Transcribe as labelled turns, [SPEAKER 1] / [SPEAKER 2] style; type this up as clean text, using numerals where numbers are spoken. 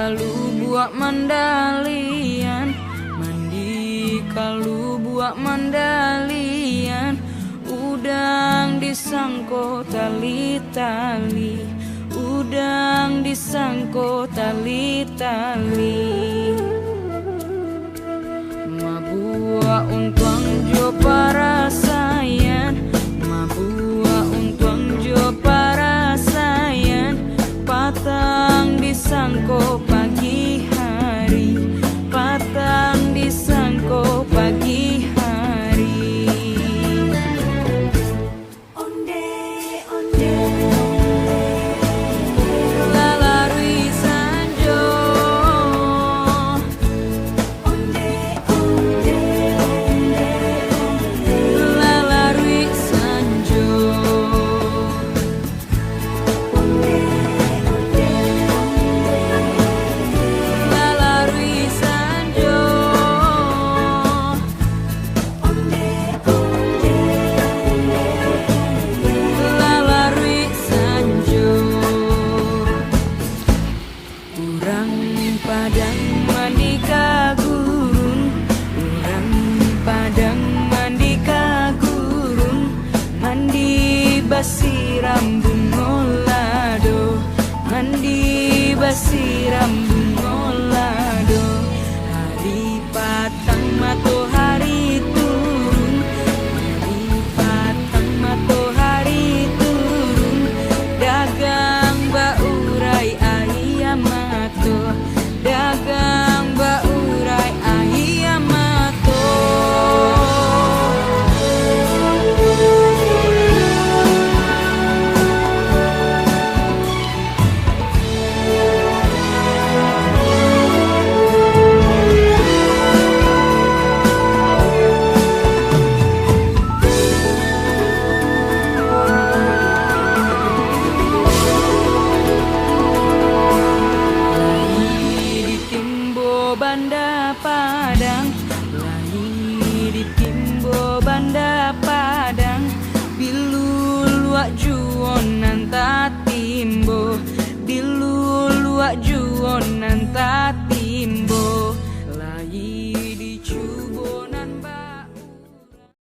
[SPEAKER 1] kalu buat mandalian, mandi kalu buat mandalian, udang disangko tali-tali, udang disangko tali-tali. Mabua untuang jo para sayan, mabua untuang jo para sayan, patang disangko pagi hari, patang disangko pagi hari.
[SPEAKER 2] Onde, onde,
[SPEAKER 1] Lalarui sanjo,
[SPEAKER 2] onde, onde,
[SPEAKER 1] lalarui sanjo,
[SPEAKER 2] onde, onde,
[SPEAKER 1] lalarui sanjo,
[SPEAKER 2] onde, onde,
[SPEAKER 1] lalarui sanjo. Urang padang mandi ka gurun, urang padang mandi ka gurun, mandi basi rambung ngolado, mandi basi rambung ngolado. Hari patang matahari turun, hari patang matahari turun, dagang baurai ayam mato, dagang baurai ayam mato. Lagi di Timbo Banda Padang, lagi di Timbo Banda Padang, bilu luak juon nanta timbo, bilu luak juon nanta timbo.